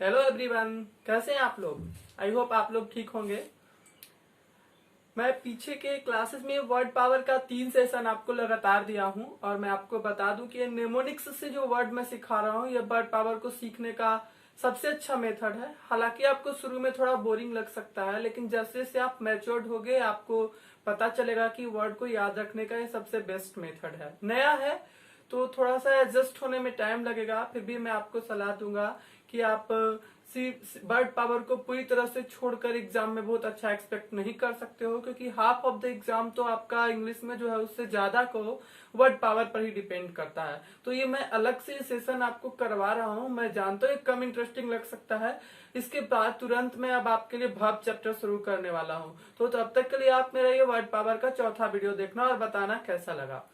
Hello everyone, कैसे हैं आप लोग। आई होप आप लोग ठीक होंगे। मैं पीछे के क्लासेस में वर्ड पावर का 3 सेशन आपको लगातार दिया हूं और मैं आपको बता दूं कि ये नेमोनिक्स से जो वर्ड मैं सिखा रहा हूं ये वर्ड पावर को सीखने का सबसे अच्छा मेथड है। हालांकि आपको शुरू में थोड़ा बोरिंग लग सकता है, लेकिन जैसे जैसे आप मैच्योर्ड होगे आपको पता चलेगा कि वर्ड को याद रखने का ये सबसे बेस्ट मेथड है। नया है तो थोड़ा सा एडजस्ट होने में टाइम लगेगा, फिर भी मैं आपको सलाह दूंगा कि आप वर्ड पावर को पूरी तरह से छोड़कर एग्जाम में बहुत अच्छा एक्सपेक्ट नहीं कर सकते हो, क्योंकि हाफ ऑफ द एग्जाम तो आपका इंग्लिश में जो है उससे ज्यादा को वर्ड पावर पर ही डिपेंड करता है। तो ये मैं अलग से सेशन आपको करवा रहा हूँ। मैं जानता हूँ कम इंटरेस्टिंग लग सकता है। इसके बाद तुरंत मैं अब आपके लिए वर्ब चैप्टर शुरू करने वाला हूँ, तो तब तक के लिए आप मेरा ये वर्ड पावर का चौथा वीडियो देखना और बताना कैसा लगा।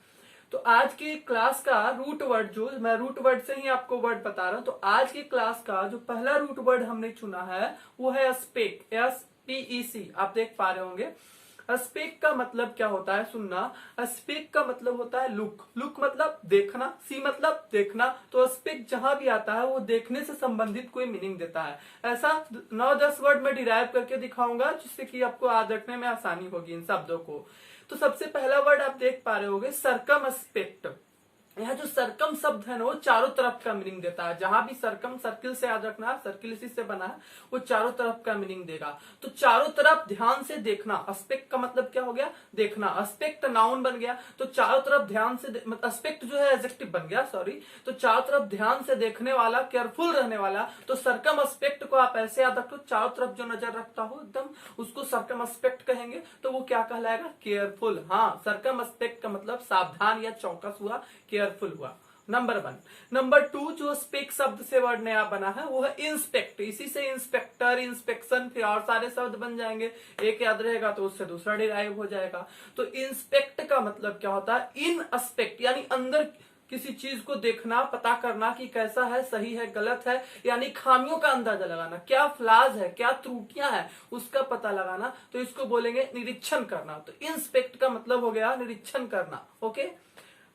तो आज की क्लास का रूट वर्ड, जो मैं रूट वर्ड से ही आपको वर्ड बता रहा हूं, तो आज की क्लास का जो पहला रूट वर्ड हमने चुना है वो है स्पेक, SPEC। आप देख पा रहे होंगे। स्पेक का मतलब क्या होता है, सुनना। स्पेक का मतलब होता है लुक। लुक मतलब देखना, सी मतलब देखना। तो स्पेक जहां भी आता है वो देखने से संबंधित कोई मीनिंग देता है। ऐसा 9-10 वर्ड में डिराइव करके दिखाऊंगा जिससे कि आपको याद रखने में आसानी होगी इन शब्दों को। तो सबसे पहला वर्ड आप देख पा रहे होगे, सरकमस्पेक्ट। यह जो सरकम शब्द है ना वो चारों तरफ का मीनिंग देता है। जहां भी सरकम, सर्किल से याद रखना, सर्किल इसी से बना है, वो चारों तरफ का मीनिंग देगा। तो चारों तरफ ध्यान से देखना। अस्पेक्ट का मतलब क्या हो गया, देखना। अस्पेक्ट नाउन बन गया, तो चारों तरफ ध्यान से अस्पेक्ट जो है एडजेक्टिव बन गया, सॉरी। तो चारों तरफ ध्यान से देखने वाला, केयरफुल रहने वाला। तो सरकम अस्पेक्ट को आप ऐसे याद रखो, चारों तरफ जो नजर रखता हो एकदम, उसको सरकम अस्पेक्ट कहेंगे। तो वो क्या कहलाएगा, केयरफुल। हाँ, सरकम अस्पेक्ट का मतलब सावधान या चौकस हुआ, केयरफुल हुआ। नंबर 1। नंबर 2 जो स्पेक शब्द से वर्ड नया बना है वो है इंस्पेक्ट। इसी से इंस्पेक्टर, इंस्पेक्शन, फिर और सारे शब्द बन जाएंगे। एक याद रहेगा तो उससे दूसरा डिराइव हो जाएगा। तो इंस्पेक्ट का मतलब क्या होता है, इन एस्पेक्ट यानी अंदर किसी चीज को देखना, पता करना कि कैसा है, सही है, गलत है, यानी खामियों का अंदाजा लगाना, क्या फ्लाज है, क्या त्रुटियां है, उसका पता लगाना। तो इसको बोलेंगे निरीक्षण करना। तो इंस्पेक्ट का मतलब हो गया निरीक्षण करना। Okay,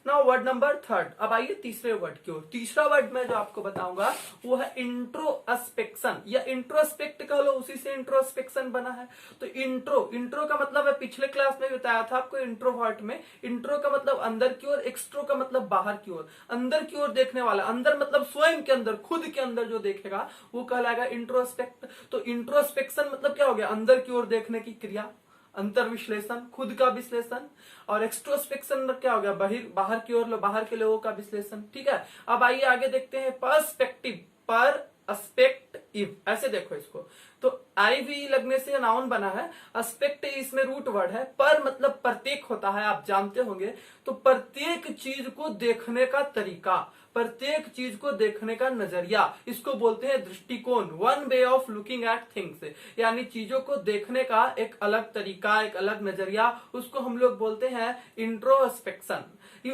now word number 3। अब आइए तीसरे वर्ड की ओर। तीसरा वर्ड मैं जो आपको बताऊंगा वो है इंट्रोस्पेक्शन, या इंट्रोस्पेक्ट कह लो, उसी से इंट्रोस्पेक्शन बना है। तो इंट्रो का मतलब है, पिछले क्लास में बताया था आपको इंट्रोवर्ट में। इंट्रो का मतलब अंदर की ओर, एक्सट्रो का मतलब बाहर की ओर। अंदर की ओर देखने वाला, अंदर मतलब स्वयं के अंदर, खुद के अंदर जो देखेगा वो कहलाएगा इंट्रोस्पेक्ट। तो इंट्रोस्पेक्शन मतलब क्या हो गया, अंदर की ओर देखने की क्रिया, अंतर विश्लेषण, खुद का विश्लेषण। और एक्सट्रोस्पेक्शन क्या हो गया, बाहर की ओर, बाहर के लोगों का विश्लेषण। ठीक है, अब आइए आगे देखते हैं पर्सपेक्टिव, परस्पेक्टिव, ऐसे देखो इसको। तो आई भी लगने से नाउन बना है। अस्पेक्ट इसमें रूट वर्ड है। पर मतलब प्रत्येक होता है, आप जानते होंगे। तो प्रत्येक चीज को देखने का तरीका, प्रत्येक चीज को देखने का नजरिया, इसको बोलते हैं दृष्टिकोण। One way of looking at things, यानी चीजों को देखने का एक अलग तरीका, एक अलग नजरिया, उसको हम लोग बोलते हैं इंट्रोस्पेक्शन।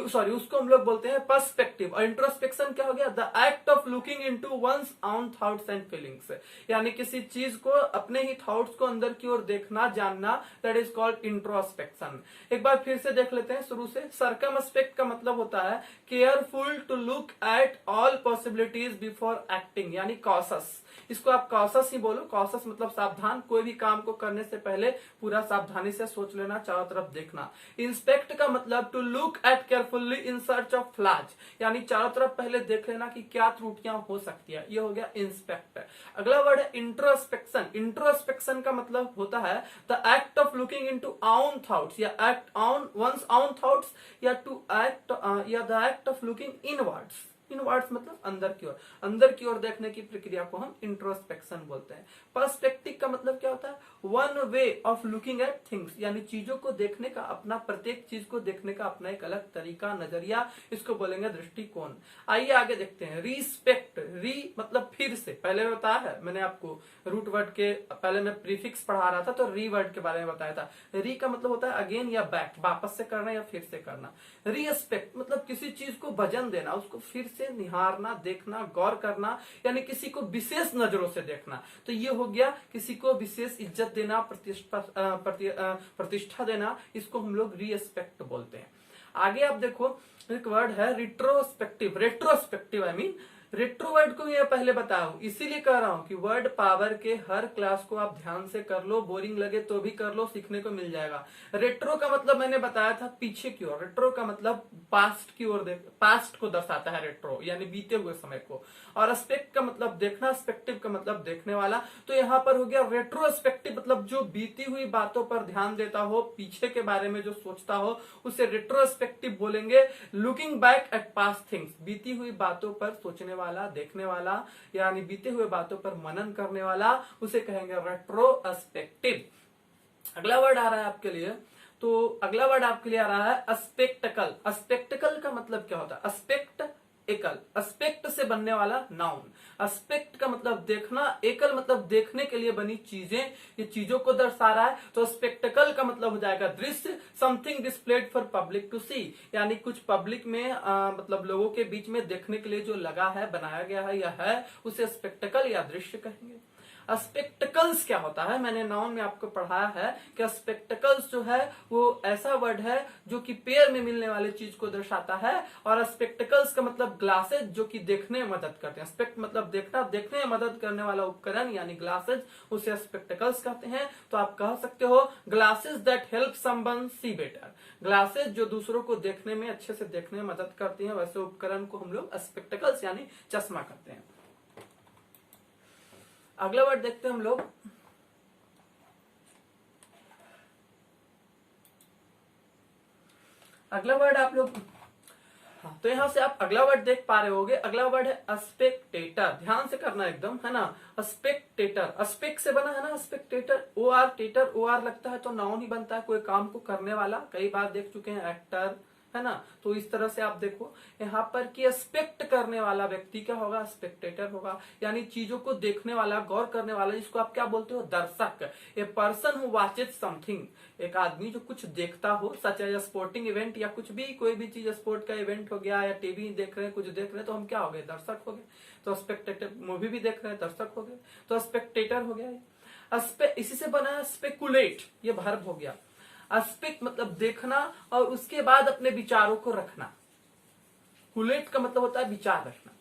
सॉरी, उसको हम लोग बोलते हैं पर्सपेक्टिव। और इंट्रोस्पेक्शन क्या हो गया, the act of looking into one's own thoughts and feelings, यानी किसी चीज को, अपने ही थॉट्स को अंदर की ओर देखना, जानना, दैट इज कॉल्ड इंट्रोस्पेक्शन। एक बार फिर से देख लेते हैं शुरू से। सर्कमस्पेक्ट का मतलब होता है careful to look at all possibilities before acting, यानी कॉशस। इसको आप कॉशस ही बोलो। कॉशस मतलब सावधान, कोई भी काम को करने से पहले पूरा सावधानी से सोच लेना, चारों तरफ देखना। इंस्पेक्ट का मतलब to look at carefully in search of flaws, यानी चारों तरफ पहले देख लेना कि क्या त्रुटियां हो सकती है। ये हो गया इंस्पेक्ट। अगला वर्ड है इंट्रोस्पेक्शन। इंट्रोस्पेक्शन का मतलब होता है the act of looking into आउन थॉट्स, या एक्ट ऑन वंस आउन थॉट्स, या टू एक्ट या the act of looking inwards. Inwards मतलब अंदर की ओर, अंदर की ओर देखने की प्रक्रिया को हम इंट्रोस्पेक्शन बोलते हैं। पर्सपेक्टिव का मतलब क्या होता है, one way of looking at things, यानी चीजों को देखने का अपना, प्रत्येक चीज को देखने का अपना एक अलग तरीका, नजरिया, इसको बोलेंगे दृष्टिकोण। आइए आगे देखते हैं। रिस्पेक्ट, री मतलब फिर से, पहले बताया है मैंने आपको रूट वर्ड के, पहले मैं प्रीफिक्स पढ़ा रहा था तो री वर्ड के बारे में बताया था। री का मतलब होता है अगेन या बैक, वापस से करना या फिर से करना। रिस्पेक्ट मतलब किसी चीज को वजन देना, उसको फिर से निहारना, देखना, गौर करना, यानी किसी को विशेष नजरों से देखना। तो ये हो गया किसी को विशेष इज्जत देना, प्रतिष्ठा देना, इसको हम लोग रिस्पेक्ट बोलते हैं। आगे आप देखो, एक वर्ड है retrospective, retrospective I mean. Retro word को मैं पहले बताऊं, इसीलिए कह रहा हूं कि वर्ड पावर के हर क्लास को आप ध्यान से कर लो, बोरिंग लगे तो भी कर लो, सीखने को मिल जाएगा। रेट्रो का मतलब मैंने बताया था पीछे की ओर, रेट्रो का मतलब पास्ट की ओर, पास्ट को दर्शाता है रेट्रो, यानी बीते हुए समय को। और एस्पेक्ट का मतलब देखना, स्पेक्टिव का मतलब देखने वाला। तो यहाँ पर हो गया रेट्रोस्पेक्टिव, मतलब जो बीती हुई बातों पर ध्यान देता हो, पीछे के बारे में जो सोचता हो, उसे रेट्रोस्पेक्टिव बोलेंगे। Looking back at past things, बीती हुई बातों पर सोचने वाला, देखने वाला, यानी बीते हुए बातों पर मनन करने वाला, उसे कहेंगे रेट्रोस्पेक्टिव। अगला वर्ड आ रहा है आपके लिए, तो अगला वर्ड आपके लिए आ रहा है अस्पेक्टकल। अस्पेक्टकल का मतलब क्या होता है? अस्पेक्ट एकल, अस्पेक्ट से बनने वाला नाउन। अस्पेक्ट का मतलब देखना, एकल मतलब देखने के लिए बनी चीजें, ये चीजों को दर्शा रहा है। तो स्पेक्टेकल का मतलब हो जाएगा दृश्य, something displayed for public to see, यानी कुछ पब्लिक में मतलब लोगों के बीच में देखने के लिए जो लगा है, बनाया गया है या है, उसे स्पेक्टेकल या दृश्य कहेंगे। स्पेक्टिकल्स क्या होता है? मैंने नाउन में आपको पढ़ाया है कि स्पेक्टिकल्स जो है वो ऐसा वर्ड है जो कि पेयर में मिलने वाली चीज को दर्शाता है। और स्पेक्टिकल्स का मतलब ग्लासेस, जो कि देखने में मदद करते हैं। स्पेक्ट मतलब देखना, देखने में मदद करने वाला उपकरण यानी ग्लासेस, उसे स्पेक्टिकल्स कहते हैं। तो आप कह सकते हो glasses that help someone see better, glasses जो दूसरों को देखने में, अच्छे से देखने में मदद करती हैं, वैसे उपकरण को हम लोग स्पेक्टिकल्स यानी चश्मा कहते हैं। अगला वर्ड देखते हैं हम लोग, अगला वर्ड आप लोग, हाँ, तो यहां से आप अगला वर्ड देख पा रहे होगे। अगला वर्ड है स्पेक्टेटर, ध्यान से करना एकदम, है ना। स्पेक्टेटर, स्पेक से बना है ना, spectator, O R, tator, O R लगता है तो नाउन ही बनता है, कोई काम को करने वाला। कई बार देख चुके हैं, एक्टर, है ना। तो इस तरह से आप देखो यहाँ पर कि स्पेक्ट करने वाला व्यक्ति क्या होगा? स्पेक्टेटर होगा, यानी चीजों को देखने वाला, गौर करने वाला, जिसको आप क्या बोलते हो? दर्शक। A person who watches something, एक आदमी जो कुछ देखता हो, सच एज स्पोर्टिंग इवेंट या कुछ भी, कोई भी चीज, स्पोर्ट का इवेंट हो गया या टीवी देख रहे हैं, कुछ देख रहे हैं, तो हम क्या हो गए? दर्शक हो गए। तो स्पेक्टेटर, मूवी भी देख रहे हैं, दर्शक हो गए, तो स्पेक्टेटर हो गया। इसी से बना स्पेकुलेट, ये वर्ब हो गया। अस्पेक मतलब देखना और उसके बाद अपने विचारों को रखना। कुलेट का मतलब होता है विचार रखना।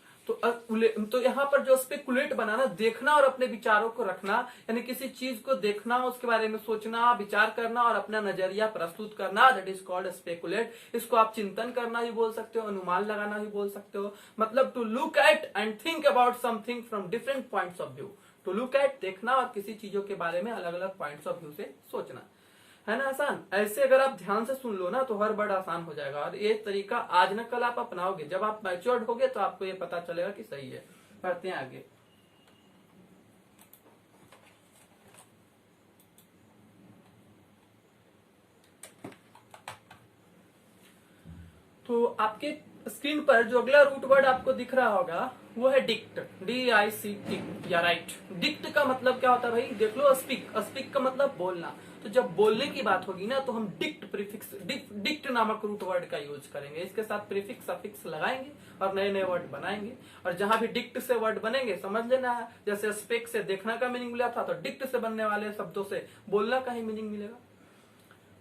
तो यहाँ पर जो स्पेकुलेट बना ना, देखना और अपने विचारों को रखना, यानी किसी चीज को देखना, उसके बारे में सोचना, विचार करना और अपना नजरिया प्रस्तुत करना, दैट इज कॉल्ड स्पेकुलेट। इसको आप चिंतन करना भी बोल सकते हो, अनुमान लगाना भी बोल सकते हो। मतलब to look at and think about something from different points of view. To look at देखना और किसी चीजों के बारे में अलग अलग पॉइंट्स ऑफ व्यू से सोचना, है ना। आसान, ऐसे अगर आप ध्यान से सुन लो ना तो हर वर्ड आसान हो जाएगा। और ये तरीका आज न कल आप अपनाओगे, जब आप मैच्योर्ड होगे तो आपको ये पता चलेगा कि सही है। बढ़ते हैं आगे। तो आपके स्क्रीन पर जो अगला रूट वर्ड आपको दिख रहा होगा वो है डिक्ट, DICT, या राइट। डिक्ट का मतलब क्या होता है भाई? देख लो, स्पीक, स्पीक का मतलब बोलना। तो जब बोलने की बात होगी ना तो हम डिक्ट प्रीफिक्स, डिक्ट नामक रूट वर्ड का यूज करेंगे। इसके साथ प्रीफिक्स सफिक्स लगाएंगे और नए नए वर्ड बनाएंगे। और जहां भी डिक्ट से वर्ड बनेंगे समझ लेना है, जैसे स्पेक से देखना का मीनिंग मिला था, तो डिक्ट से बनने वाले शब्दों से बोलना का ही मीनिंग मिलेगा।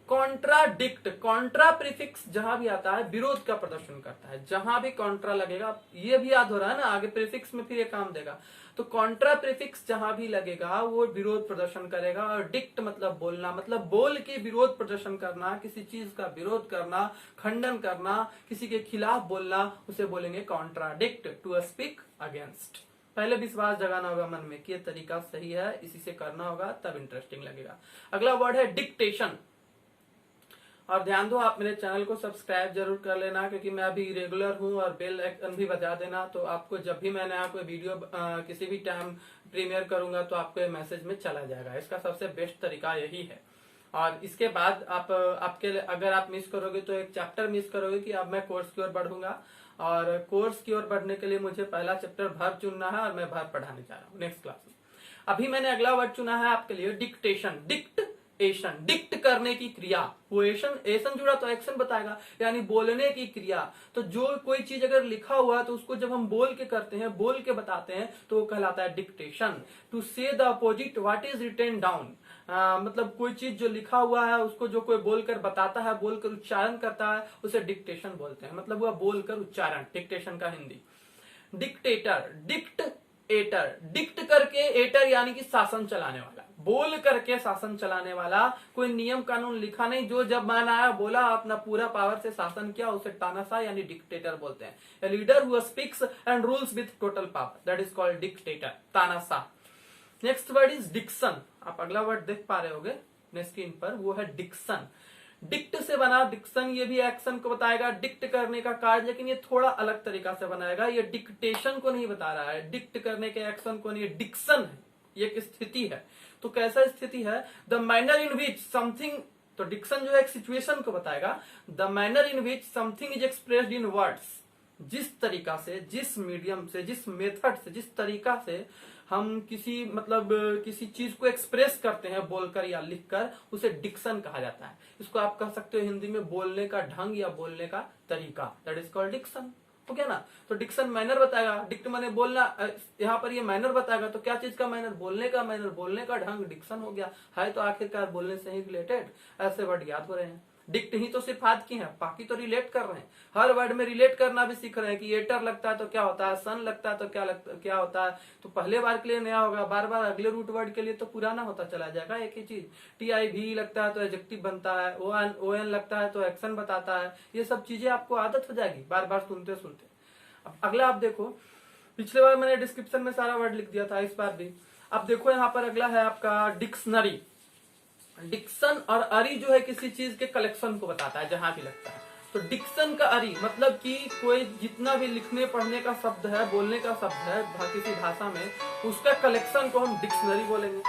कॉन्ट्राडिक्ट, कॉन्ट्रा प्रीफिक्स जहां भी आता है विरोध का प्रदर्शन करता है। जहां भी कॉन्ट्रा लगेगा, ये भी याद हो रहा है ना, आगे प्रीफिक्स में फिर ये काम देगा। तो कॉन्ट्रा प्रीफिक्स जहां भी लगेगा वो विरोध प्रदर्शन करेगा। और डिक्ट मतलब बोलना, मतलब बोल के विरोध प्रदर्शन करना, किसी चीज का विरोध करना, खंडन करना, किसी के खिलाफ बोलना, उसे बोलेंगे कॉन्ट्राडिक्ट, टू स्पीक अगेंस्ट। पहले विश्वास जगाना होगा मन में कि ये तरीका सही है, इसी से करना होगा, तब इंटरेस्टिंग लगेगा। अगला वर्ड है डिक्टेशन। और ध्यान दो, आप मेरे चैनल को सब्सक्राइब जरूर कर लेना, क्योंकि मैं अभी रेगुलर हूँ। और बेल आइकन भी बजा देना, तो आपको जब भी मैं नया कोई वीडियो किसी भी टाइम प्रीमियर करूंगा तो आपको ये मैसेज में चला जाएगा। इसका सबसे बेस्ट तरीका यही है। और इसके बाद आपके अगर आप मिस करोगे तो एक चैप्टर मिस करोगे कि अब मैं कोर्स की ओर बढ़ूंगा। और कोर्स की ओर बढ़ने के लिए मुझे पहला चैप्टर वर्ब चुनना है और मैं वर्ब पढ़ाने जा रहा हूँ नेक्स्ट क्लास में। अभी मैंने अगला वर्ड चुना है आपके लिए डिक्टेशन, डिक्टेशन, डिक्ट करने की क्रिया। वो एशन जुड़ा तो एक्शन बताएगा, यानी बोलने की क्रिया। तो जो कोई चीज अगर लिखा हुआ है तो उसको जब हम बोल के करते हैं, बोल के बताते हैं, तो वो कहलाता है dictation. To say the opposite what is written down, मतलब कोई चीज जो लिखा हुआ है उसको जो कोई बोलकर बताता है, बोलकर उच्चारण करता है, उसे डिक्टेशन बोलते हैं। मतलब वह बोलकर उच्चारण, डिक्टेशन का हिंदी। डिक्टेटर, डिक्ट एटर, डिक्ट करके एटर यानी कि शासन चलाने वाला, बोल करके शासन चलाने वाला, कोई नियम कानून लिखा नहीं, जो जब मन आया बोला, अपना पूरा पावर से शासन किया, उसे तानाशाह यानी डिक्टेटर बोलते हैं। A leader who speaks and rules with total power, that is called dictator, तानाशाह। Next word is diction. आप अगला वर्ड देख पा रहे होगे अपने स्क्रीन पर, वो है डिक्शन। डिक्ट से बना डिक्शन, ये भी एक्शन को बताएगा, डिक्ट करने का कार्य, लेकिन ये थोड़ा अलग तरीका से बनाएगा। ये डिक्टेशन को नहीं बता रहा है, डिक्ट करने के एक्शन को नहीं, ये डिक्शन है, ये एक स्थिति है। तो कैसा स्थिति है? The manner in which something, तो डिक्शन जो है एक सिचुएशन को बताएगा। The manner in which something is expressed in words, जिस तरीका से, जिस मीडियम से, जिस मेथड से, जिस तरीका से हम किसी मतलब किसी चीज को एक्सप्रेस करते हैं बोलकर या लिखकर, उसे डिक्शन कहा जाता है। इसको आप कह सकते हो हिंदी में बोलने का ढंग या बोलने का तरीका, दैट इज कॉल्ड डिक्शन। हो गया ना? तो डिक्शन मैनर बताएगा, डिक्ट माने बोलना, यहाँ पर ये मैनर बताएगा, तो क्या चीज का मैनर? बोलने का मैनर, बोलने का ढंग, डिक्शन हो गया है। तो आखिरकार बोलने से ही रिलेटेड ऐसे वर्ड याद हो रहे हैं। डिक्ट ही तो सिर्फ हाथ की है, बाकी तो रिलेट कर रहे हैं, हर वर्ड में रिलेट करना भी सीख रहे हैं कि एटर लगता है तो क्या होता है, सन लगता है तो क्या होता है। तो पहले बार के लिए नया होगा, बार बार अगले रूट वर्ड के लिए तो पुराना होता चला जाएगा एक ही चीज। टी-आई भी लगता है तो एडजेक्टिव बनता है, ओ-एन लगता है तो एक्शन बताता है। ये सब चीजें आपको आदत हो जाएगी बार बार सुनते सुनते। अब अगला आप देखो, पिछले बार मैंने डिस्क्रिप्शन में सारा वर्ड लिख दिया था, इस बार भी अब देखो। यहाँ पर अगला है आपका डिक्शनरी। डिक्शन और अरी जो है किसी चीज के कलेक्शन को बताता है, जहां भी लगता है। तो डिक्शन का अरी मतलब कि कोई जितना भी लिखने पढ़ने का शब्द है, बोलने का शब्द है किसी भाषा में, उसका कलेक्शन को हम डिक्शनरी बोलेंगे।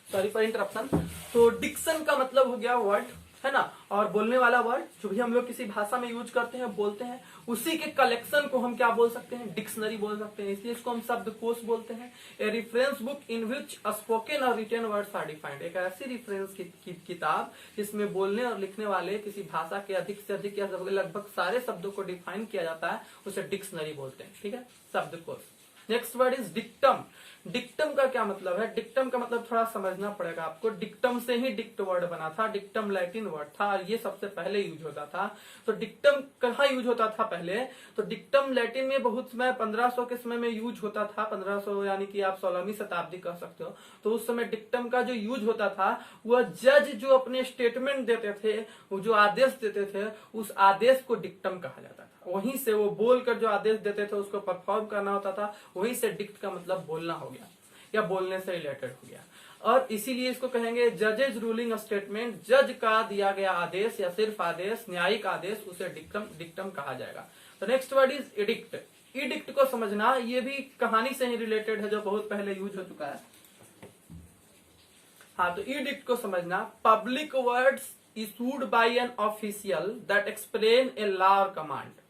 Sorry for interruption. तो डिक्शन का मतलब हो गया वर्ड, है ना, और बोलने वाला वर्ड जो भी हम लोग किसी भाषा में यूज करते हैं, बोलते हैं, उसी के कलेक्शन को हम क्या बोल सकते हैं? डिक्शनरी बोल सकते हैं। इसलिए इसको हम शब्दकोश बोलते हैं। A reference book in which spoken और रिटन वर्ड्स आर डिफाइंड, एक ऐसी रेफरेंस किताब जिसमें बोलने और लिखने वाले किसी भाषा के अधिक से अधिक या लगभग सारे शब्दों को डिफाइन किया जाता है, उसे डिक्शनरी बोलते हैं। ठीक है, शब्दकोश। Next word is dictum. Dictum का क्या मतलब है? डिक्टम का मतलब थोड़ा समझना पड़ेगा आपको। डिक्टम से ही डिक्ट वर्ड बना था, डिक्टम लैटिन वर्ड था और ये सबसे पहले यूज होता था। तो डिक्टम कहाँ यूज होता था पहले? तो डिक्टम लैटिन में बहुत समय 1500 के समय में यूज होता था। 1500 यानी कि आप 16वीं शताब्दी कह सकते हो। तो उस समय डिक्टम का जो यूज होता था, वह जज जो अपने स्टेटमेंट देते थे, वो जो आदेश देते थे, उस आदेश को डिक्टम कहा जाता था। वहीं से वो बोलकर जो आदेश देते थे उसको परफॉर्म करना होता था। वहीं से डिक्ट का मतलब बोलना हो गया या बोलने से रिलेटेड हो गया। और इसीलिए इसको कहेंगे जजेज रूलिंग स्टेटमेंट। जज का दिया गया आदेश या सिर्फ आदेश, न्यायिक आदेश, उसे डिक्टम कहा जाएगा। तो next word is addict. Addict को समझना, ये भी कहानी से ही रिलेटेड है जो बहुत पहले यूज हो चुका है। हाँ, तो एडिक्ट को समझना, public words issued by an official that explain a law और कमांड।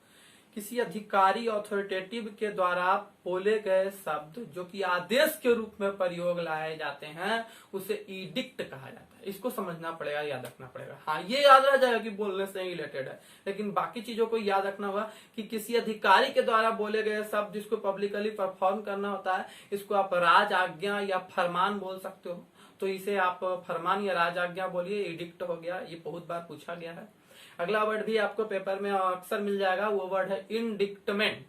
किसी अधिकारी अथॉरिटेटिव के द्वारा बोले गए शब्द जो कि आदेश के रूप में प्रयोग लाए जाते हैं, उसे इडिक्ट कहा जाता है। इसको समझना पड़ेगा, याद रखना पड़ेगा। हाँ, ये याद रह जाएगा कि बोलने से रिलेटेड है, लेकिन बाकी चीजों को याद रखना होगा कि किसी अधिकारी के द्वारा बोले गए शब्द जिसको पब्लिकली परफॉर्म करना होता है, इसको आप राज आज्ञा या फरमान बोल सकते हो। तो इसे आप फरमान या राज आज्ञा बोलिए, इडिक्ट हो गया। ये बहुत बार पूछा गया है। अगला वर्ड भी आपको पेपर में अक्सर मिल जाएगा, वो वर्ड है इंडिक्टमेंट।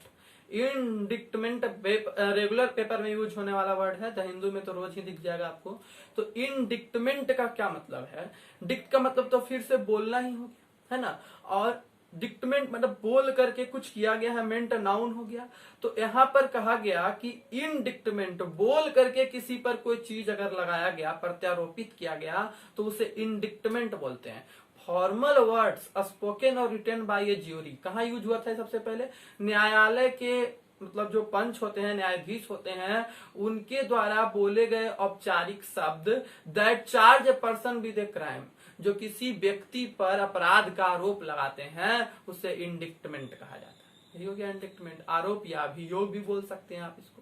इंडिक्टमेंट रेगुलर पेपर में यूज होने वाला वर्ड है, द हिंदू में तो रोज ही दिख जाएगा आपको। तो इंडिक्टमेंट का क्या मतलब है? डिक्ट का मतलब तो फिर से बोलना ही हो गया, है ना, और डिक्टमेंट मतलब बोल करके कुछ किया गया है, मेंट नाउन हो गया। तो यहाँ पर कहा गया कि इंडिक्टमेंट, बोल करके किसी पर कोई चीज अगर लगाया गया, प्रत्यारोपित किया गया, तो उसे इंडिक्टमेंट बोलते हैं। फॉर्मल वर्ड्स स्पोकन और रिटन बाय ए ज्यूरी, कहाँ यूज हुआ था सबसे पहले? न्यायालय के मतलब जो पंच होते हैं, न्यायाधीश होते हैं, उनके द्वारा बोले गए औपचारिक शब्द that charge a person with a crime, जो किसी व्यक्ति पर अपराध का आरोप लगाते हैं, उसे इंडिक्टमेंट कहा जाता है। यही हो गया इंडिक्टमेंट। आरोप या अभियोग भी बोल सकते हैं आप इसको।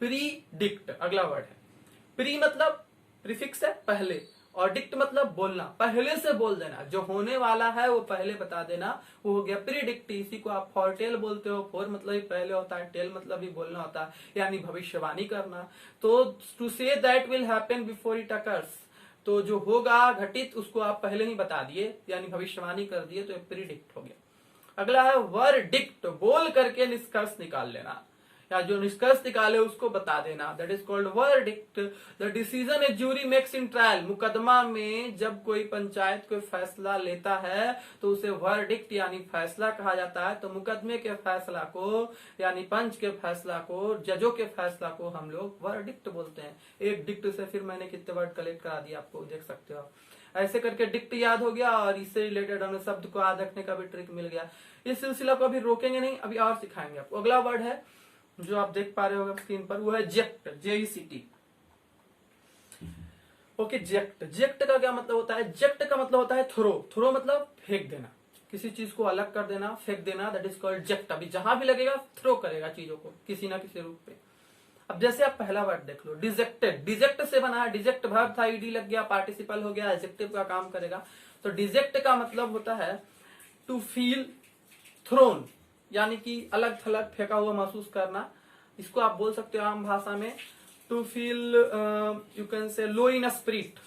प्रीडिक्ट अगला वर्ड है। प्री मतलब प्रीफिक्स है, पहले, और डिक्ट मतलब बोलना, पहले से बोल देना, जो होने वाला है वो पहले बता देना, वो हो गया प्रीडिक्ट। इसी को आप फॉरटेल बोलते हो। फॉर मतलब ही पहले होता है, टेल मतलब ही बोलना होता है, यानी भविष्यवाणी करना। तो to say that will happen before it occurs, तो जो होगा घटित उसको आप पहले ही बता दिए, यानी भविष्यवाणी कर दिए, तो प्रीडिक्ट हो गया। अगला है वर्डिक्ट, बोल करके निष्कर्ष निकाल लेना, या जो निष्कर्ष निकाले उसको बता देना, that is called verdict. The decision A jury makes in trial, मुकदमा में जब कोई पंचायत कोई फैसला लेता है तो उसे वर्डिक्ट यानी फैसला कहा जाता है। तो मुकदमे के फैसला को यानी पंच के फैसला को, जजों के फैसला को हम लोग वर्डिक्ट बोलते हैं। एक डिक्ट से फिर मैंने कितने वर्ड कलेक्ट करा दिया आपको, देख सकते हो। ऐसे करके डिक्ट याद हो गया और इससे रिलेटेड हमें शब्द को याद रखने का भी ट्रिक मिल गया। इस सिलसिला को अभी रोकेंगे नहीं, अभी और सिखाएंगे आपको। अगला वर्ड है जो आप देख पा रहे हो स्क्रीन पर, वो है जेक्ट, JECT। ओके, जेक्ट। जेक्ट का क्या मतलब होता है? जेक्ट का मतलब होता है थ्रो। थ्रो मतलब फेंक देना, किसी चीज को अलग कर देना, फेंक देना, दैट इज कॉल्ड जेक्ट। अभी जहां भी लगेगा थ्रो करेगा चीजों को किसी ना किसी रूप पे। अब जैसे आप पहला वर्ड देख लो, डिजेक्टेड। डिजेक्ट से बना है, डिजेक्ट वर्ब था, ईडी लग गया, पार्टिसिपल हो गया, एडजेक्टिव का काम करेगा। तो डिजेक्ट का मतलब होता है टू फील थ्रोन, यानी कि अलग थलग फेंका हुआ महसूस करना। इसको आप बोल सकते हो आम भाषा में to feel, you can say low in spirit,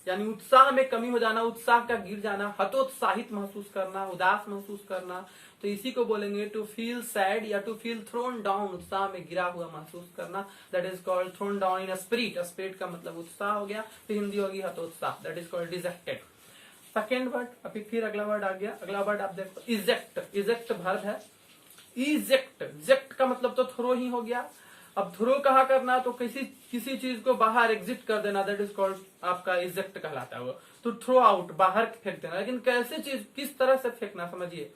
यानी उत्साह में कमी हो जाना, उत्साह का गिर जाना, हतोत्साहित महसूस करना, उदास महसूस करना। तो इसी को बोलेंगे टू फील सैड या टू फील थ्रोन डाउन, उत्साह में गिरा हुआ महसूस करना, that is called thrown down in spirit. Spirit का मतलब उत्साह हो गया, तो हिंदी होगी हतोत्साह, that is called dejected. Second word, अभी फिर अगला वर्ड आ गया। अगला वर्ड आप देखो, इजेक्ट। इजेक्ट वर्ब है, इजेक्ट। जेक्ट का मतलब तो थ्रो ही हो गया। अब थ्रो कहा करना, तो किसी चीज को बाहर एग्जिट कर देना, दैट इज कॉल्ड आपका इजेक्ट कहलाता है वो। तो थ्रो आउट, बाहर फेंक देना। लेकिन कैसे चीज, किस तरह से फेंकना, समझिए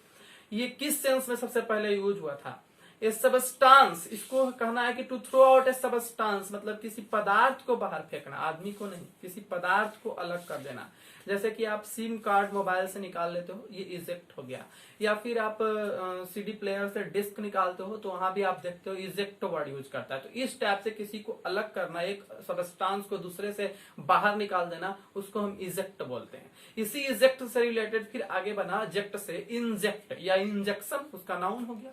ये किस सेंस में सबसे पहले यूज हुआ था। ए सबस्टांस, इसको कहना है कि to throw out a substance, मतलब किसी पदार्थ को बाहर फेंकना, आदमी को नहीं, किसी पदार्थ को अलग कर देना। जैसे कि आप सिम कार्ड मोबाइल से निकाल लेते हो, ये इजेक्ट हो गया। या फिर आप CD प्लेयर से डिस्क निकालते हो, तो वहां भी आप देखते हो इजेक्ट वर्ड यूज करता है। तो इस टाइप से किसी को अलग करना, एक सबस्टांस को दूसरे से बाहर निकाल देना, उसको हम इजेक्ट बोलते हैं। इसी इजेक्ट से रिलेटेड फिर आगे बना जेक्ट से इंजेक्ट या इंजेक्शन, उसका नाउन हो गया।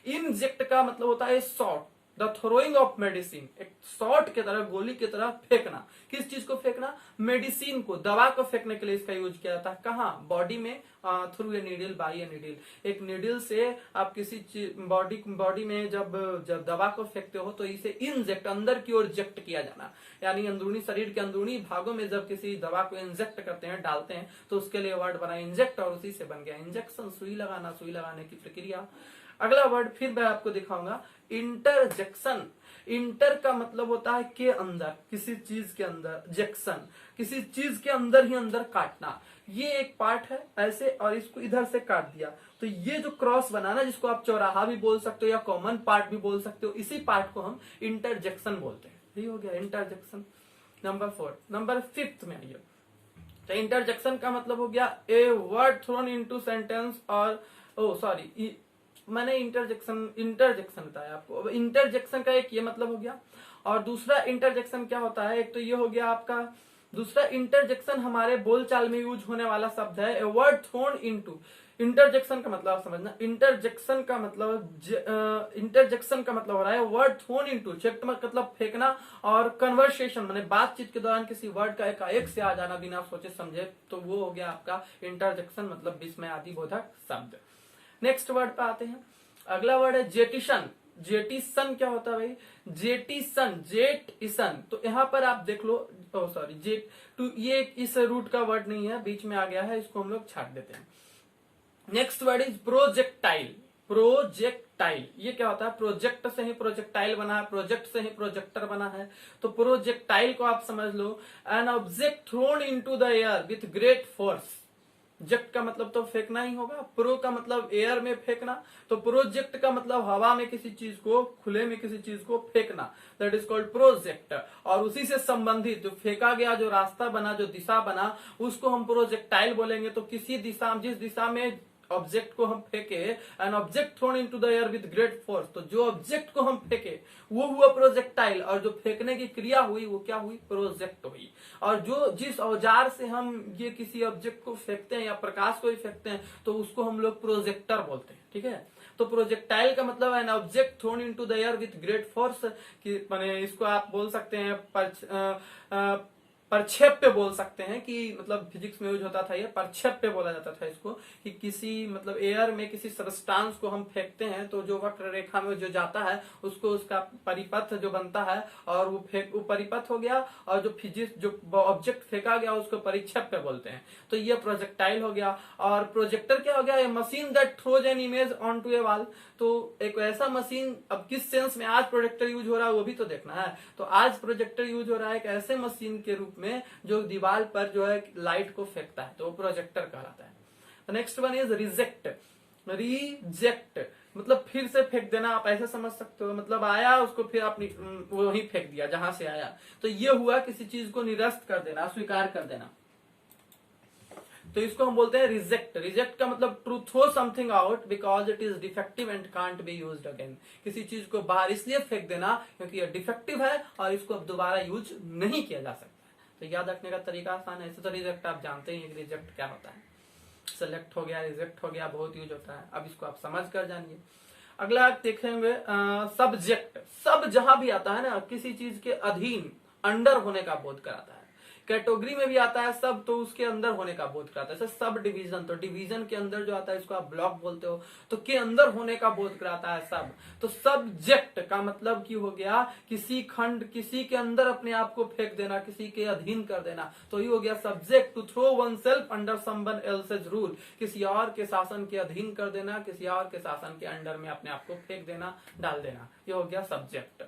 इंजेक्ट का मतलब होता है shot, the throwing of medicine, एक शॉट की तरह, गोली की तरह फेंकना। किस चीज को फेंकना? मेडिसिन को, दवा को फेंकने के लिए इसका यूज किया जाता है। कहाँ? बॉडी में, through a needle, by a needle. एक नीडल से आप किसी बॉडी में जब दवा को फेंकते हो, तो इसे इंजेक्ट, अंदर की ओर जेक्ट किया जाना, यानी अंदरूनी, शरीर के अंदरूनी भागों में जब किसी दवा को इंजेक्ट करते हैं, डालते हैं, तो उसके लिए वर्ड बना इंजेक्ट, और उसी से बन गया इंजेक्शन, सुई लगाना, सुई लगाने की प्रक्रिया। अगला वर्ड फिर मैं आपको दिखाऊंगा, इंटरजेक्शन। इंटर का मतलब होता है के अंदर, किसी चीज के अंदर, जेक्शन किसी चीज के अंदर ही अंदर काटना। ये एक पार्ट है ऐसे, और इसको इधर से काट दिया, तो ये जो क्रॉस बना ना, जिसको आप चौराहा भी बोल सकते हो या कॉमन पार्ट भी बोल सकते हो, इसी पार्ट को हम इंटरजेक्शन बोलते हैं। ये हो गया इंटरजेक्शन। नंबर 4, नंबर 5 में आइए। तो इंटरजेक्शन का मतलब हो गया a word throne into sentence, और मैंने इंटरजेक्शन बताया आपको। अब इंटरजेक्शन का एक ये मतलब हो गया, और दूसरा इंटरजेक्शन क्या होता है, एक तो ये हो गया आपका, दूसरा इंटरजेक्शन हमारे बोलचाल में यूज होने वाला शब्द है, a word throne into. Interjection का मतलब समझना, इंटरजेक्शन का मतलब हो रहा है वर्ड थ्रोन इनटू, जेक्ट मतलब फेंकना, और कन्वर्सेशन माने बातचीत के दौरान किसी वर्ड का एकाएक से आ जाना बिना सोचे समझे, तो वो हो गया आपका इंटरजेक्शन, मतलब विस्मय आदि बोधक शब्द। नेक्स्ट वर्ड पे आते हैं। अगला वर्ड है जेटिशन। जेटिसन क्या होता है भाई? Jettison, jettison. तो यहां पर आप देख लो, जेट टू, ये इस रूट का वर्ड नहीं है, बीच में आ गया है, इसको हम लोग छाट देते हैं। Next word is projectile. Projectile ये क्या होता है? प्रोजेक्ट से ही प्रोजेक्टाइल बना है, प्रोजेक्ट से ही प्रोजेक्टर बना है। तो प्रोजेक्टाइल को आप समझ लो, an object thrown into the air with great force. Ject का मतलब तो फेंकना ही होगा, प्रो का मतलब एयर में फेंकना, तो प्रोजेक्ट का मतलब हवा में किसी चीज को, खुले में किसी चीज को फेंकना, दैट इज कॉल्ड प्रोजेक्ट। और उसी से संबंधित जो फेंका गया, जो रास्ता बना, जो दिशा बना, उसको हम प्रोजेक्टाइल बोलेंगे। तो किसी दिशा, जिस दिशा में ऑब्जेक्ट को हम फेंके, N object thrown into the air with great force, तो जो ऑब्जेक्ट को हम फेंके वो हुआ प्रोजेक्टाइल, और जो फेंकने की क्रिया हुई वो क्या हुई? प्रोजेक्ट हुई। और जो जिस औजार से हम ये किसी ऑब्जेक्ट को फेंकते हैं या प्रकाश को ही फेंकते हैं, तो उसको हम लोग प्रोजेक्टर बोलते हैं। ठीक है, तो प्रोजेक्टाइल का मतलब N object thrown into the air with great force, कि माने इसको आप बोल सकते हैं प्रक्षेप्य बोल सकते हैं कि मतलब फिजिक्स में यूज होता था, ये प्रक्षेप्य बोला जाता था इसको, कि किसी मतलब एयर में किसी सबस्टांस को हम फेंकते हैं तो जो वक्र रेखा में जो जाता है उसको उसका परिपथ जो बनता है और वो परिपथ हो गया, और जो फिजिक्स जो ऑब्जेक्ट फेंका गया उसको परिक्षेप्य बोलते हैं। तो ये प्रोजेक्टाइल हो गया। और प्रोजेक्टर क्या हो गया, a machine that throws an image on to a wall. तो एक ऐसा मशीन, अब किस सेंस में आज प्रोजेक्टर यूज हो रहा है वो भी तो देखना है। तो आज प्रोजेक्टर यूज हो रहा है एक ऐसे मशीन के रूप में जो दीवार पर जो है लाइट को फेंकता है, तो वो प्रोजेक्टर कहलाता है। Next one is reject. Reject मतलब फिर से फेंक देना, आप ऐसे समझ सकते हो, मतलब आया उसको फिर आपने वहीं फेंक दिया जहां से आया। तो ये हुआ किसी चीज को निरस्त कर देना, स्वीकार कर देना। तो इसको हम बोलते हैं रिजेक्ट। रिजेक्ट का मतलब to throw something out because it is defective and can't be used again. किसी चीज को बाहर इसलिए फेंक देना क्योंकि ये डिफेक्टिव है और इसको अब दोबारा यूज नहीं किया जा सकता। तो याद रखने का तरीका आसान है। ऐसे तो रिजेक्ट आप जानते ही, रिजेक्ट क्या होता है। सेलेक्ट हो गया, रिजेक्ट हो गया, बहुत यूज होता है। अब इसको आप समझ कर जानिए। अगला आप देखेंगे सब्जेक्ट। सब जहां भी आता है ना, किसी चीज के अधीन, अंडर होने का बोध कराता है। कैटेगरी में भी आता है सब, तो उसके अंदर होने का बोध कराता है। जैसे सब डिवीजन, तो डिवीजन के अंदर जो आता है इसको आप ब्लॉक बोलते हो, तो के अंदर होने का बोध कराता है सब। तो सब्जेक्ट का मतलब की हो गया किसी खंड, किसी के अंदर अपने आप को फेंक देना, किसी के अधीन कर देना। तो ये हो गया subject, to throw oneself under someone else's rule. किसी और के शासन के अधीन कर देना, किसी और के शासन के अंडर में अपने आप को फेंक देना, डाल देना, ये हो गया सब्जेक्ट।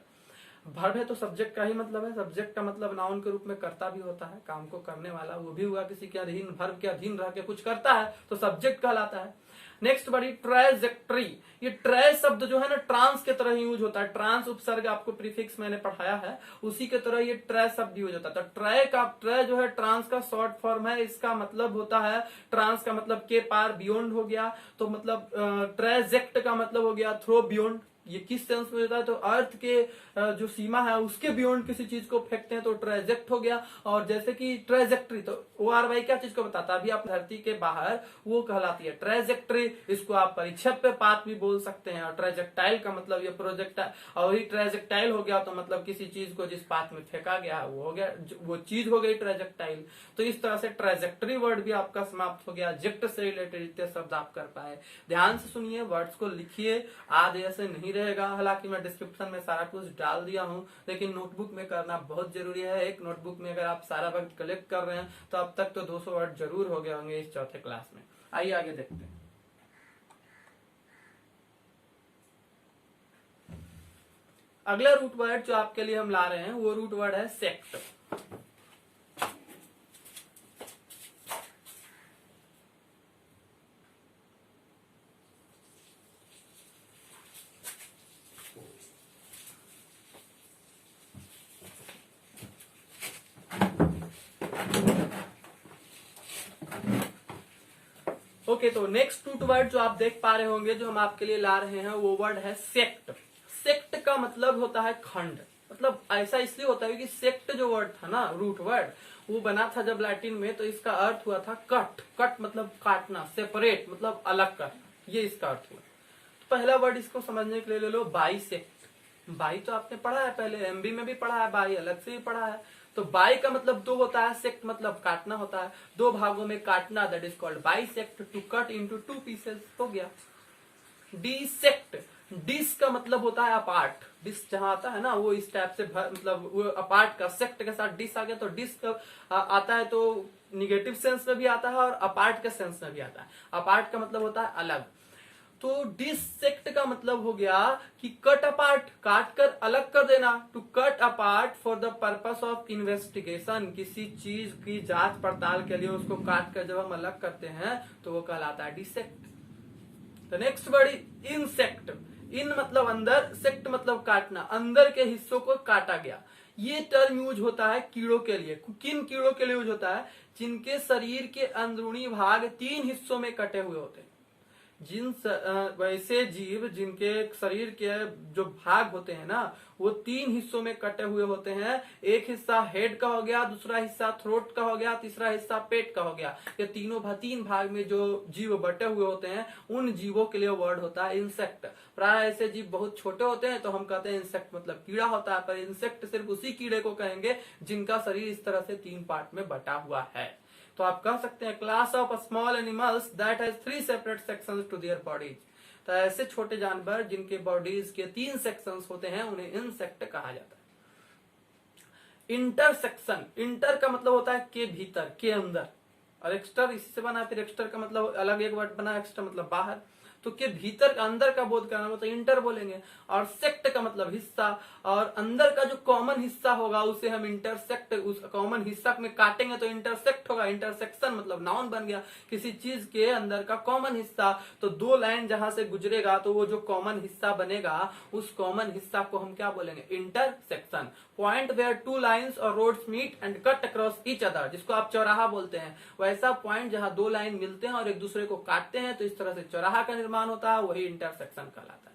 वर्ब है तो सब्जेक्ट का ही मतलब है। सब्जेक्ट का मतलब नाउन के रूप में कर्ता भी होता है, काम को करने वाला, वो भी हुआ किसी के अधीन, वर्ब के अधीन रह के कुछ करता है तो सब्जेक्ट कहलाता है। नेक्स्ट बड़ी ट्रांजेक्टरी। ये ट्राय शब्द जो है ना ट्रांस के तरह यूज होता है। ट्रांस उपसर्ग आपको प्रीफिक्स मैंने पढ़ाया है, उसी के तरह ये ट्राय शब्द यूज होता है। तो ट्राय का, ट्राय जो है ट्रांस का शॉर्ट फॉर्म है। इसका मतलब होता है, ट्रांस का मतलब के पार, बियॉन्ड हो गया। तो मतलब ट्रांजेक्ट का मतलब हो गया थ्रो बियॉन्ड। ये किस सेंस में होता है, तो अर्थ के जो सीमा है उसके बियॉन्ड किसी चीज को फेंकते हैं तो ट्रांजेक्ट हो गया। और जैसे कि ट्रांजेक्टरी, तो ORY क्या चीज को बताता है, अभी आप धरती के बाहर, वो कहलाती है ट्रांजेक्टरी। इसको आप परिक्षेप्य पाथ भी बोल सकते हैं। और ट्रांजेक्टाइल का मतलब ये प्रोजेक्टाइल, और वही ट्रांजेक्टाइल हो गया तो मतलब किसी चीज को जिस पाथ में फेंका गया वो हो गया, वो चीज हो गई ट्रांजेक्टाइल। तो इस तरह से ट्रांजेक्टरी वर्ड भी आपका समाप्त हो गया। जेक्ट से रिलेटेड इतने शब्द आप कर पाए। ध्यान से सुनिए, वर्ड्स को लिखिए, आज ऐसे नहीं रहेगा। हालांकि मैं डिस्क्रिप्शन में सारा कुछ डाल दिया हूं, लेकिन नोटबुक में करना बहुत जरूरी है। एक नोटबुक में अगर आप सारा वर्ड कलेक्ट कर रहे हैं तो अब तक तो 200 वर्ड जरूर हो गए होंगे इस चौथे क्लास में। आइए आगे देखते हैं। अगला रूट वर्ड जो आपके लिए हम ला रहे हैं वो रूट वर्ड है सेक्ट। ओके, तो नेक्स्ट रूट वर्ड जो आप देख पा रहे होंगे जो हम आपके लिए ला रहे हैं वो वर्ड है सेक्ट। सेक्ट का मतलब होता है खंड। मतलब ऐसा इसलिए होता है कि सेक्ट जो वर्ड था ना, रूट वर्ड, वो बना था जब लैटिन में, तो इसका अर्थ हुआ था कट। कट मतलब काटना, सेपरेट मतलब अलग करना, ये इसका अर्थ हुआ। तो पहला वर्ड इसको समझने के लिए ले लो बाइसेक्ट। बाई तो आपने पढ़ा है पहले, MB में भी पढ़ा है, बाई अलग से भी पढ़ा है। तो बाई का मतलब दो होता है, सेक्ट मतलब काटना होता है, दो भागों में काटना, that is called bisect. To cut into 2 pieces हो गया। डिसेक्ट, डिस का मतलब होता है अपार्ट। डिस जहां आता है ना वो इस टाइप से मतलब वो अपार्ट का, सेक्ट के साथ डिस आ गया तो डिस आता है तो निगेटिव सेंस में भी आता है और अपार्ट के सेंस में भी आता है। अपार्ट का मतलब होता है अलग। तो डिसेक्ट का मतलब हो गया कि कट अपार्ट, काट कर अलग कर देना। To cut apart for the purpose of investigation, किसी चीज की जांच पड़ताल के लिए उसको काट कर जब हम अलग करते हैं तो वो कहलाता है डिसेक्ट। तो नेक्स्ट वर्ड इंसेक्ट। इन मतलब अंदर, सेक्ट मतलब काटना, अंदर के हिस्सों को काटा गया। ये टर्म यूज होता है कीड़ों के लिए। किन कीड़ों के लिए यूज होता है, जिनके शरीर के अंदरूनी भाग 3 हिस्सों में कटे हुए होते हैं। जिन वैसे जीव जिनके शरीर के जो भाग होते हैं ना वो 3 हिस्सों में कटे हुए होते हैं। एक हिस्सा हेड का हो गया, दूसरा हिस्सा थ्रोट का हो गया, तीसरा हिस्सा पेट का हो गया। ये तीन भाग में जो जीव बटे हुए होते हैं उन जीवों के लिए वर्ड होता है इंसेक्ट। प्राय ऐसे जीव बहुत छोटे होते हैं तो हम कहते हैं इंसेक्ट मतलब कीड़ा होता है, पर इंसेक्ट सिर्फ उसी कीड़े को कहेंगे जिनका शरीर इस तरह से 3 पार्ट में बटा हुआ है। तो आप कह सकते हैं class of small animals that has 3 separate sections to their bodies. तो ऐसे छोटे जानवर जिनके बॉडीज के 3 सेक्शंस होते हैं उन्हें इंसेक्ट कहा जाता है। इंटरसेक्शन, इंटर का मतलब होता है के भीतर, के अंदर, और एक्सटर इसी से बना, फिर एक्सटर का मतलब अलग एक वर्ड बना, एक्सटर मतलब बाहर। तो के भीतर का अंदर का बोध करना मतलब इंटर बोलेंगे। और सेक्ट का मतलब हिस्सा, और अंदर का जो कॉमन हिस्सा होगा उसे हम इंटरसेक्ट, उस कॉमन हिस्सा में काटेंगे तो इंटरसेक्ट होगा। इंटरसेक्शन मतलब नाउन बन गया, किसी चीज के अंदर का कॉमन हिस्सा। तो 2 लाइन जहां से गुजरेगा तो वो जो कॉमन हिस्सा बनेगा उस कॉमन हिस्सा को हम क्या बोलेंगे, इंटरसेक्शन। पॉइंट वेयर 2 लाइन्स और roads meet and cut across each other, जिसको आप चौराहा बोलते हैं। वैसा पॉइंट जहां 2 लाइन मिलते हैं और एक दूसरे को काटते हैं तो इस तरह से चौराहा का निर्माण होता है, वही इंटरसेक्शन कहलाता है।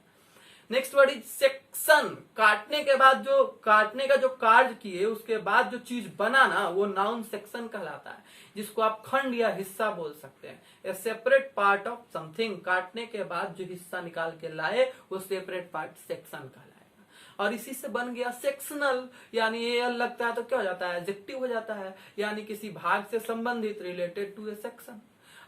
Next word is section. काटने के बाद जो काटने का जो कार्य किए उसके बाद जो चीज बना ना वो नाउन सेक्शन कहलाता है, जिसको आप खंड या हिस्सा बोल सकते हैं। ए सेपरेट पार्ट ऑफ समथिंग, काटने के बाद जो हिस्सा निकाल के लाए वो सेपरेट पार्ट सेक्शन कहलाएगा। और इसी से बन गया सेक्शनल, यानी ये लगता है तो क्या हो जाता है, एडजेक्टिव हो जाता है, यानी किसी भाग से संबंधित, रिलेटेड टू ए सेक्शन।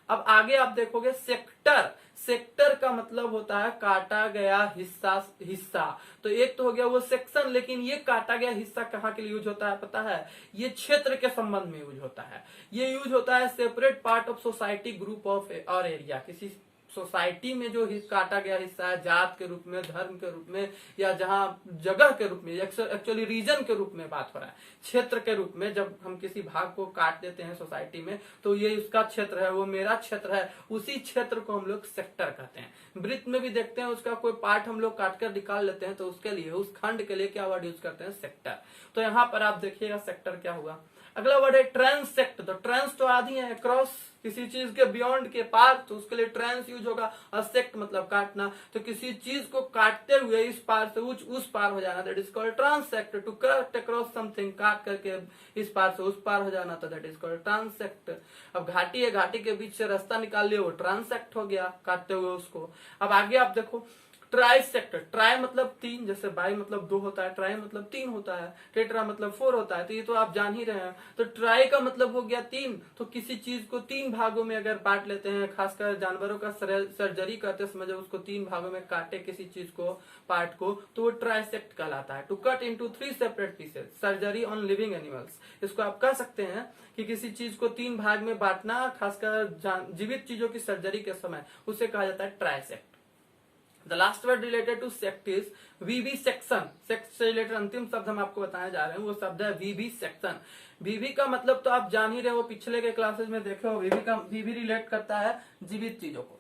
अब आगे आप देखोगे सेक्टर। सेक्टर का मतलब होता है काटा गया हिस्सा। तो एक तो हो गया वो सेक्शन, लेकिन ये काटा गया हिस्सा कहाँ के लिए यूज होता है पता है, ये क्षेत्र के संबंध में यूज होता है। ये यूज होता है separate part of society, group of और एरिया। किसी सोसाइटी में जो काटा गया हिस्सा है, जात के रूप में, धर्म के रूप में, या जहां जगह के रूप में, एक्चुअली रीजन के रूप में बात हो रहा है, क्षेत्र के रूप में जब हम किसी भाग को काट देते हैं सोसाइटी में तो ये उसका क्षेत्र है, वो मेरा क्षेत्र है, उसी क्षेत्र को हम लोग सेक्टर कहते हैं। वृत्त में भी देखते हैं उसका कोई पार्ट हम लोग काट कर निकाल लेते हैं तो उसके लिए, उस खंड के लिए क्या वर्ड यूज करते हैं, सेक्टर। तो यहाँ पर आप देखिएगा सेक्टर क्या हुआ। अगला वर्ड है ट्रांसेक्ट। तो ट्रांस तो आदि है, क्रॉस, किसी चीज के बियॉन्ड के पार, तो उसके लिए ट्रांस यूज होगा। और सेक्ट मतलब काटना, तो किसी चीज को काटते हुए इस पार से उस पार हो जाना, that is called transect. To cut across something, काट करके इस पार से उस पार हो जाना, तो दैट इज कॉल्ड ट्रांसेक्ट। अब घाटी है, घाटी के बीच से रास्ता निकाल लिया, वो ट्रांसेक्ट हो गया, काटते हुए उसको। अब आगे आप देखो ट्राइसेक्ट। ट्राई मतलब 3, जैसे बाई मतलब 2 होता है, ट्राई मतलब 3 होता है, टेट्रा मतलब 4 होता है, तो ये तो आप जान ही रहे हैं। तो ट्राई का मतलब हो गया 3। तो किसी चीज को 3 भागों में अगर बांट लेते हैं, खासकर जानवरों का सर्जरी करते समय जब उसको 3 भागों में काटे किसी चीज को, पार्ट को, तो वो ट्राइसेक्ट कहलाता है। To cut into 3 separate pieces, surgery on living animals. इसको आप कह सकते हैं कि किसी चीज को 3 भाग में बांटना, खासकर जीवित चीजों की सर्जरी के समय, उसे कहा जाता है trisect. The last word related to sect is vivisection. Sect से रिलेटेड अंतिम शब्द हम आपको बताने जा रहे हैं, वो शब्द है vivisection। विवि का मतलब तो आप जान ही रहे हो, पिछले के क्लासेस में देखे हो। विवि रिलेट करता है जीवित चीजों को,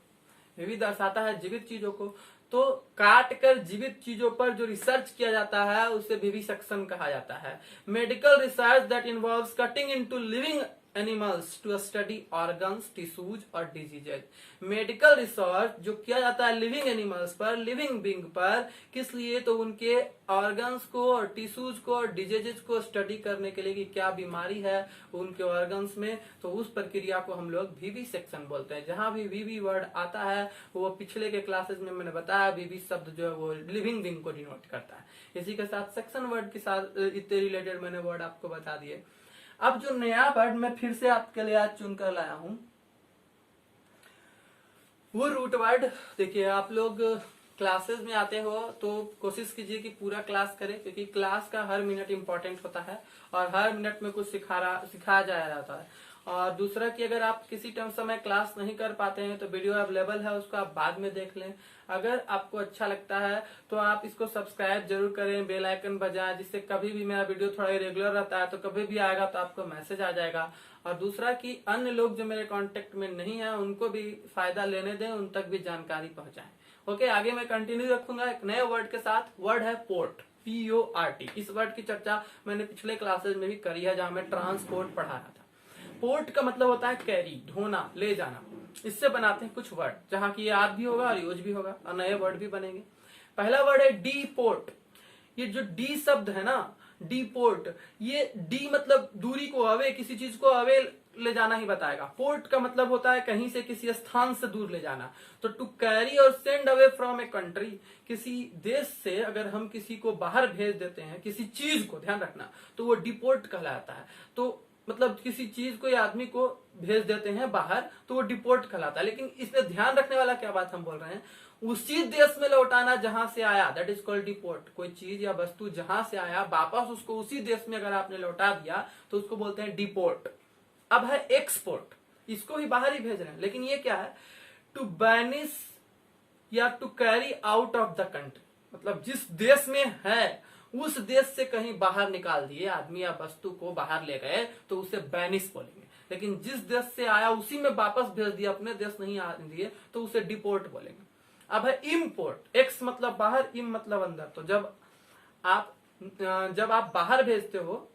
विवि दर्शाता है जीवित चीजों को। तो काट कर जीवित चीजों पर जो रिसर्च किया जाता है उसे विविसेक्शन कहा जाता है। Medical research that involves cutting into living animals to study organs, tissues और डिजीजेज। मेडिकल रिसर्च जो किया जाता है लिविंग एनिमल्स पर, लिविंग बींग पर, किस लिए, तो उनके ऑर्गन्स को और टिश्यूज को और डिजीजेज को स्टडी करने के लिए कि क्या बीमारी है उनके ऑर्गन्स में, तो उस प्रक्रिया को हम लोग विविसेक्शन बोलते हैं। जहां भी विवि वर्ड आता है वो पिछले के क्लासेस में मैंने बताया, विवि शब्द जो है वो लिविंग बींग को डिनोट करता है। इसी के साथ सेक्शन वर्ड के साथ इतने रिलेटेड मैंने वर्ड आपको बता दिए। अब जो नया वर्ड मैं फिर से आपके लिए आज चुनकर लाया हूं वो रूट वर्ड। देखिए आप लोग क्लासेस में आते हो तो कोशिश कीजिए कि पूरा क्लास करें, क्योंकि क्लास का हर मिनट इंपॉर्टेंट होता है और हर मिनट में कुछ सिखाया जा रहा है। और दूसरा कि अगर आप किसी टाइम समय क्लास नहीं कर पाते हैं तो वीडियो अवेलेबल है, उसको आप बाद में देख लें। अगर आपको अच्छा लगता है तो आप इसको सब्सक्राइब जरूर करें, बेल आइकन बजाएं, जिससे कभी भी मेरा वीडियो थोड़ा रेगुलर रहता है तो कभी भी आएगा तो आपको मैसेज आ जाएगा। और दूसरा कि अन्य लोग जो मेरे कांटेक्ट में नहीं है उनको भी फायदा लेने दें, उन तक भी जानकारी पहुंचाएं। ओके, आगे मैं कंटिन्यू रखूंगा एक नए वर्ड के साथ। वर्ड है पोर्ट, PORT। इस वर्ड की चर्चा मैंने पिछले क्लासेस में भी करी है जहां मैं ट्रांसपोर्ट पढ़ा रहा था। पोर्ट का मतलब होता है कैरी, ढोना, ले जाना। इससे बनाते हैं कुछ वर्ड, जहां की याद भी होगा और यूज भी होगा और नए वर्ड भी बनेंगे। पहला वर्ड है डीपोर्ट। ये जो डी शब्द है ना, डीपोर्ट, ये डी मतलब दूरी को, अवे, किसी चीज को अवे ले जाना ही बताएगा। पोर्ट का मतलब होता है कहीं से किसी स्थान से दूर ले जाना। तो टू कैरी और send away from a country, किसी देश से अगर हम किसी को बाहर भेज देते हैं, किसी चीज को, ध्यान रखना, तो वो डिपोर्ट कहलाता है। तो मतलब किसी चीज को या आदमी को भेज देते हैं बाहर तो वो डिपोर्ट कहलाता है। लेकिन इसमें ध्यान रखने वाला क्या बात हम बोल रहे हैं, उसी देश में लौटाना जहां से आया, दैट इज कॉल्ड डिपोर्ट। कोई चीज या वस्तु जहां से आया वापस उसको उसी देश में अगर आपने लौटा दिया तो उसको बोलते हैं डिपोर्ट। अब है एक्सपोर्ट, इसको ही बाहर ही भेज रहे हैं, लेकिन ये क्या है, टू बैनिश या to carry out of the country, मतलब जिस देश में है उस देश से कहीं बाहर निकाल दिए, आदमी या वस्तु को बाहर ले गए तो उसे बैनिश बोलेंगे। लेकिन जिस देश से आया उसी में वापस भेज दिया, अपने देश नहीं आने दिए, तो उसे डिपोर्ट बोलेंगे। अब है इम्पोर्ट, एक्स मतलब बाहर, इम मतलब अंदर। तो जब आप बाहर भेजते हो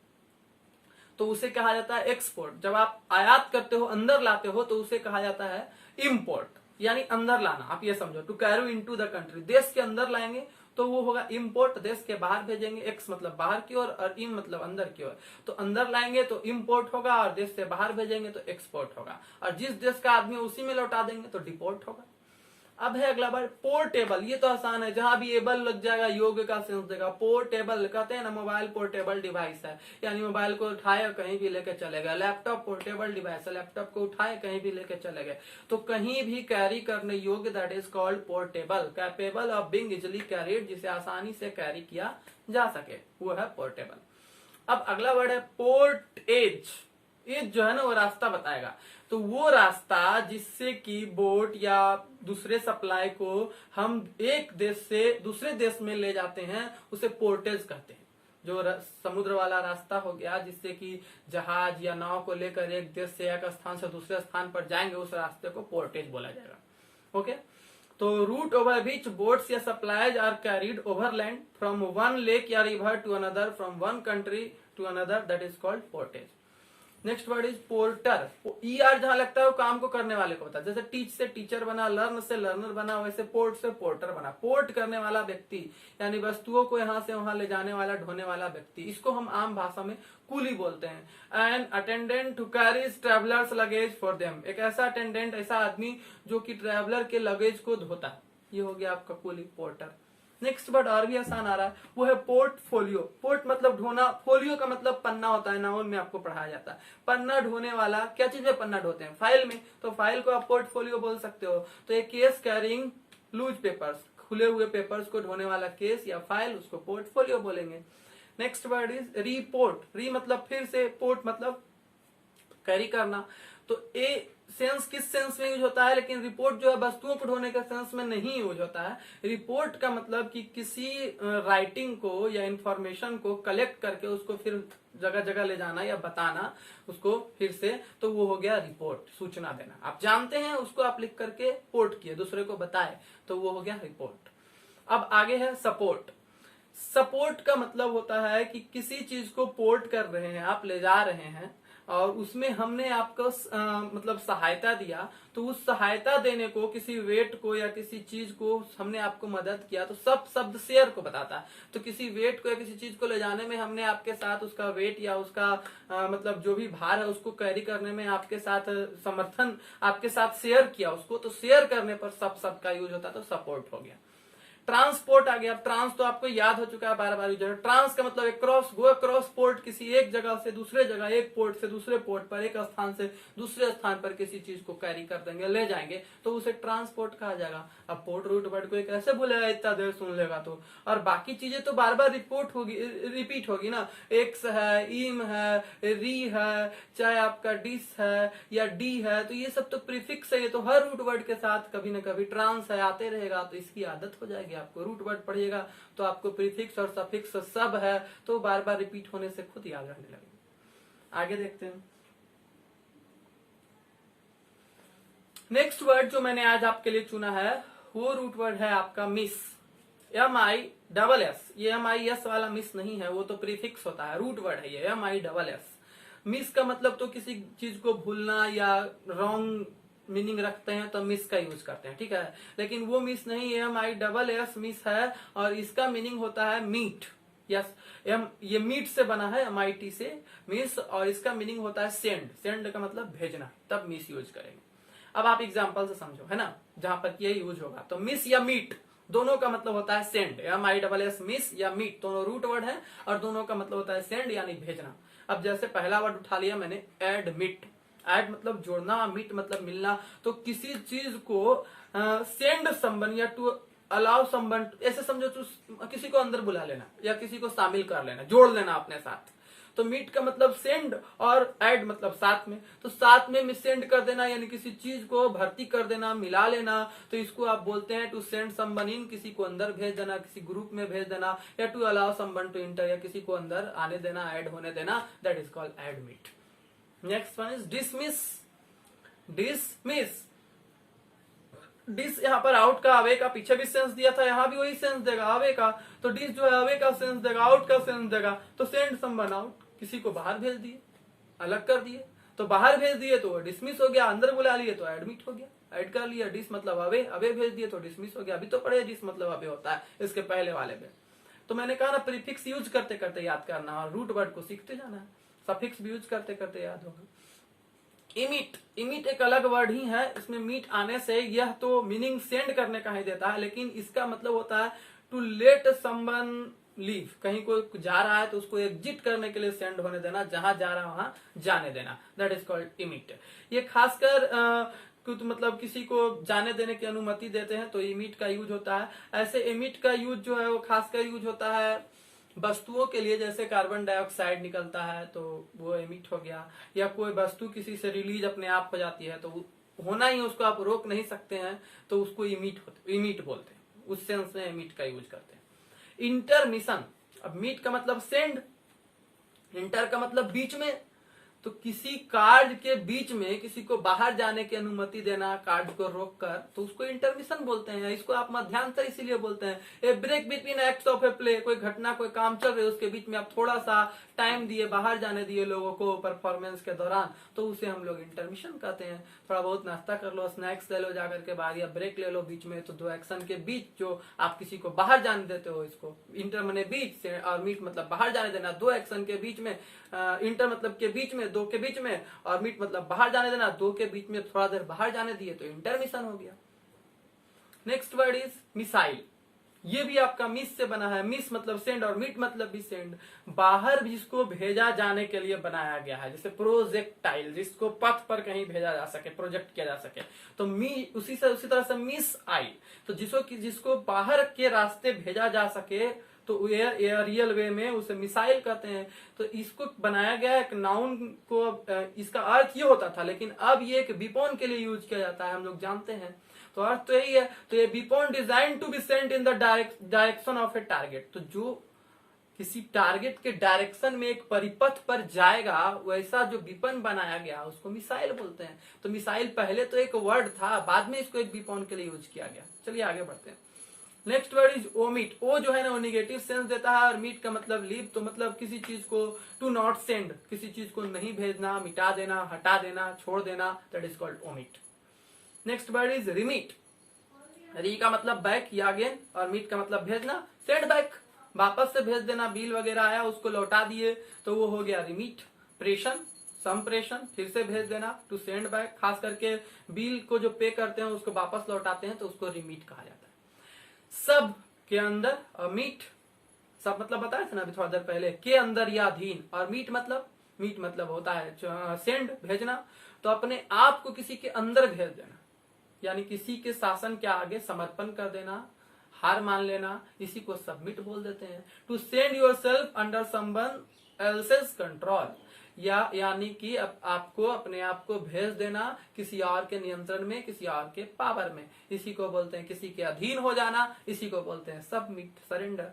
तो उसे कहा जाता है एक्सपोर्ट। जब आप आयात करते हो, अंदर लाते हो, तो उसे कहा जाता है इम्पोर्ट, यानी अंदर लाना। आप ये समझो, to carry into the country, देश के अंदर लाएंगे तो वो होगा इम्पोर्ट, देश के बाहर भेजेंगे, एक्स मतलब बाहर की ओर और इम मतलब अंदर की ओर। तो अंदर लाएंगे तो इम्पोर्ट होगा और देश से बाहर भेजेंगे तो एक्सपोर्ट होगा, और जिस देश का आदमी उसी में लौटा देंगे तो डिपोर्ट होगा। अब है अगला वर्ड पोर्टेबल। ये तो आसान है, जहां भी एबल लग जाएगा योग का सेंस देगा। पोर्टेबल कहते हैं ना, मोबाइल पोर्टेबल डिवाइस है, यानी मोबाइल को उठाए और कहीं भी लेके चले गए। लैपटॉप पोर्टेबल डिवाइस है, लैपटॉप को उठाए कहीं भी लेके चले गए, तो कहीं भी कैरी करने योग्य, that is called portable. Capable of being easily carried, जिसे आसानी से कैरी किया जा सके, वो है पोर्टेबल। अब अगला वर्ड है पोर्ट एज। एज जो है ना वो रास्ता बताएगा। तो वो रास्ता जिससे कि बोट या दूसरे सप्लाई को हम एक देश से दूसरे देश में ले जाते हैं उसे पोर्टेज कहते हैं। जो समुद्र वाला रास्ता हो गया जिससे कि जहाज या नाव को लेकर एक देश से एक स्थान से दूसरे स्थान पर जाएंगे, उस रास्ते को पोर्टेज बोला जाएगा। ओके, तो रूट ओवर विच बोट्स या supplies are carried overland from one lake या river to another, from one country to another, that is called portage. Next word is porter. E R जहां लगता है वो काम को करने वाले को होता है। जैसे टीच से टीचर बना, लर्न से लर्नर बना, वैसे पोर्ट से पोर्टर बना। पोर्ट करने वाला व्यक्ति यानी वस्तुओं को यहां से वहां ले जाने वाला, ढोने वाला व्यक्ति, इसको हम आम भाषा में कूली बोलते हैं। And attendant who carries travellers luggage for them, एक ऐसा अटेंडेंट, ऐसा आदमी जो कि ट्रेवलर के लगेज को धोता है, ये हो गया आपका कूली, पोर्टर। नेक्स्ट वर्ड और भी आसान आ रहा है, वो है पोर्टफोलियो। पोर्ट मतलब ढोना, फोलियो का मतलब पन्ना होता है, नाउन में आपको पढ़ाया जाता है। पन्ना ढोने वाला, क्या चीज में पन्ना ढोते हैं? फाइल में, तो फाइल को आप पोर्टफोलियो बोल सकते हो। तो एक केस कैरिंग लूज पेपर्स, खुले हुए पेपर्स को ढोने वाला केस या फाइल, उसको पोर्टफोलियो बोलेंगे। Next word is report. री मतलब फिर से, पोर्ट मतलब कैरी करना। तो ए सेंस किस सेंस में यूज होता है, लेकिन रिपोर्ट जो है वस्तुओं को ढोने के सेंस में नहीं यूज होता है। रिपोर्ट का मतलब कि किसी राइटिंग को या इंफॉर्मेशन को कलेक्ट करके उसको फिर जगह जगह ले जाना या बताना उसको फिर से, तो वो हो गया रिपोर्ट, सूचना देना। आप जानते हैं उसको आप लिख करके पोर्ट किए, दूसरे को बताए, तो वो हो गया रिपोर्ट। अब आगे है सपोर्ट। सपोर्ट का मतलब होता है कि किसी चीज को पोर्ट कर रहे हैं, आप ले जा रहे हैं और उसमें हमने आपको मतलब सहायता दिया, तो उस सहायता देने को, किसी वेट को या किसी चीज को हमने आपको मदद किया, तो सब शब्द शेयर को बताता है। तो किसी वेट को या किसी चीज को ले जाने में हमने आपके साथ उसका वेट या उसका मतलब जो भी भार है उसको कैरी करने में आपके साथ समर्थन, आपके साथ शेयर किया उसको, तो शेयर करने पर सब शब्द का यूज होता है, तो सपोर्ट हो गया। ट्रांसपोर्ट आ गया। ट्रांस तो आपको याद हो चुका है, बार बार यूज है। ट्रांस का मतलब क्रॉस, गो क्रॉस पोर्ट, किसी एक जगह से दूसरे जगह, एक पोर्ट से दूसरे पोर्ट पर, एक स्थान से दूसरे स्थान पर किसी चीज को कैरी कर देंगे, ले जाएंगे, तो उसे ट्रांसपोर्ट कहा जाएगा। अब पोर्ट रूट वर्ड को एक ऐसे भूलेगा, इतना देर सुन लेगा तो, और बाकी चीजें तो बार बार रिपीट होगी ना। एक्स है, इम है, री है, चाहे आपका डिस है या डी है, तो ये सब तो प्रीफिक्स है, ये तो हर रूट वर्ड के साथ कभी ना कभी ट्रांस है आते रहेगा, तो इसकी आदत हो जाएगी आपको। रूट वर्ड पढ़िएगा तो आपको प्रीफिक्स और सफिक्स सब है, तो बार बार रिपीट होने से खुद याद रहने लगेगा। आगे देखते हैं। नेक्स्ट वर्ड जो मैंने आज आपके लिए चुना है वो रूट वर्ड है आपका मिस। MISS। ये MIS वाला मिस नहीं है, वो तो प्रीफिक्स होता है, रूट वर्ड है ये MISS। मिस का मतलब तो किसी चीज को भूलना या रॉन्ग मीनिंग रखते हैं तो मिस का यूज करते हैं, ठीक है। लेकिन वो मिस नहीं, MISS मिस है, और इसका मीनिंग होता है मीट। यस, ये मीट से बना है, MIT से मिस, और इसका मीनिंग होता है सेंड। सेंड का मतलब भेजना, तब मिस यूज करेंगे। अब आप एग्जाम्पल से समझो, है ना, जहां पर ये यूज होगा। तो मिस या मीट दोनों का मतलब होता है सेंड। MISS मिस या मीट दोनों रूट वर्ड है, और दोनों का मतलब होता है सेंड यानी भेजना। अब जैसे पहला वर्ड उठा लिया मैंने, एडमिट। एड मतलब जोड़ना, मिट मतलब मिलना। तो किसी चीज को सेंड समवन या टू अलाउ समवन, ऐसे समझो तो किसी को अंदर बुला लेना या किसी को शामिल कर लेना, जोड़ लेना अपने साथ। तो मीट का मतलब सेंड और ऐड मतलब साथ में। तो साथ में सेंड कर देना यानी किसी चीज को भर्ती कर देना, मिला लेना। तो इसको आप बोलते हैं टू सेंड समवन इन, किसी को अंदर भेज देना, किसी ग्रुप में भेज देना, या to allow someone to enter, या किसी को अंदर आने देना, ऐड होने देना, that is called admit. Next one is dismiss. Dismiss, dis यहाँ पर आउट का, अवे का पीछे भी सेंस दिया था, यहाँ भी वही सेंस देगा अवे का। तो डिस जो है अवे का सेंस देगा, आउट का सेंस देगा। तो सेंड समवन आउट, किसी को बाहर भेज दिए, अलग कर दिए। तो बाहर भेज दिए तो डिसमिस हो गया, अंदर बुला लिए तो एडमिट हो गया, ऐड कर लिया। डिस मतलब अवे, अवे भेज दिए तो डिसमिस हो गया। अभी तो पढ़े डिस मतलब अवे होता है इसके पहले वाले में। तो मैंने कहा ना, प्रीफिक्स यूज करते करते याद करना और रूट वर्ड को सीखते जाना है, सफिक्स भी यूज करते करते याद होगा। इमिट, इमिट एक अलग वर्ड ही है। इसमें मीट आने से यह तो मीनिंग सेंड करने का ही देता है, लेकिन इसका मतलब होता है टू लेट समवन लीव। कहीं कोई जा रहा है तो उसको एग्जिट करने के लिए सेंड होने देना, जहां जा रहा है वहां जाने देना, दैट इज कॉल्ड इमिट। ये खासकर तो मतलब किसी को जाने देने की अनुमति देते हैं तो इमिट का यूज होता है। ऐसे इमिट का यूज जो है वो खासकर यूज होता है वस्तुओं के लिए, जैसे कार्बन डाइऑक्साइड निकलता है तो वो एमिट हो गया, या कोई वस्तु किसी से रिलीज अपने आप हो जाती है तो होना ही, उसको आप रोक नहीं सकते हैं, तो उसको इमिट बोलते हैं। उस सेंस में एमिट का यूज करते हैं। इंटरमिशन, अब मीट का मतलब सेंड, इंटर का मतलब बीच में। तो किसी कार्य के बीच में किसी को बाहर जाने की अनुमति देना, कार्य को रोककर, तो उसको इंटरमिशन बोलते हैं। इसको आप मध्यांतर इसीलिए बोलते हैं। A break between acts of a play, कोई घटना, कोई काम चल रही है, उसके बीच में आप थोड़ा सा टाइम दिए, बाहर जाने दिए लोगों को परफॉर्मेंस के दौरान, तो उसे हम लोग इंटरमिशन कहते हैं। थोड़ा बहुत नाश्ता कर लो, स्नैक्स ले लो जाकर के बाहर, या ब्रेक ले लो बीच में। तो दो एक्शन के बीच जो आप किसी को बाहर जाने देते हो, इसको इंटर मने बीच से, और मीट मतलब बाहर जाने देना। दो एक्शन के बीच में, इंटर मतलब के बीच में, दो के बीच में, और मीट मतलब बाहर जाने देना, दो के बीच में थोड़ा देर बाहर जाने दिए तो इंटरमिशन हो गया। Next word is missile. ये भी आपका मिस से बना है। मिस मतलब सेंड और मीट मतलब भी सेंड। बाहर जिसको भेजा जाने के लिए बनाया गया है, जैसे प्रोजेक्टाइल, जिसको पथ पर कहीं भेजा जा सके, प्रोजेक्ट किया जा सके, तो उसी तरह से मिस आइल, तो जिसको बाहर के रास्ते भेजा जा सके, तो एरियल वे में उसे मिसाइल कहते हैं। तो इसको बनाया गया एक नाउन को, इसका अर्थ ये होता था, लेकिन अब ये एक विपोन के लिए यूज किया जाता है, हम लोग जानते हैं। तो अर्थ तो यही है। तो ये weapon design to be sent in the direction of a target, तो जो किसी टारगेट के डायरेक्शन में एक परिपथ पर जाएगा, वैसा जो विपन बनाया गया उसको मिसाइल बोलते हैं। तो मिसाइल पहले तो एक वर्ड था, बाद में इसको एक विपोन के लिए यूज किया गया। चलिए आगे बढ़ते हैं। Next word is omit. O जो है ना वो निगेटिव सेंस देता है, और मीट का मतलब लीव, तो मतलब किसी चीज को टू नॉट सेंड, किसी चीज को नहीं भेजना, मिटा देना, हटा देना, छोड़ देना, that is called omit. Next word is remit. Re का मतलब बैक या अगेन, और मीट का मतलब भेजना, सेंड बैक, वापस से भेज देना। बिल वगैरह आया उसको लौटा दिए तो वो हो गया रिमीट। प्रेषण, संप्रेषण, फिर से भेज देना, टू सेंड बैक। खास करके बिल को जो पे करते हैं उसको वापस लौटाते हैं तो उसको रिमीट कहा जाता है। सब के अंदर, और मीट, सब मतलब बताया था ना अभी थोड़ा देर पहले, के अंदर या अधीन, और मीट मतलब होता है सेंड, भेजना। तो अपने आप को किसी के अंदर भेज देना, यानी किसी के शासन के आगे समर्पण कर देना, हार मान लेना, इसी को सबमिट बोल देते हैं। To send yourself under someone else's control, यानी कि आपको अपने आप को भेज देना किसी और के नियंत्रण में, किसी और के पावर में, इसी को बोलते हैं किसी के अधीन हो जाना, इसी को बोलते हैं submit, surrender.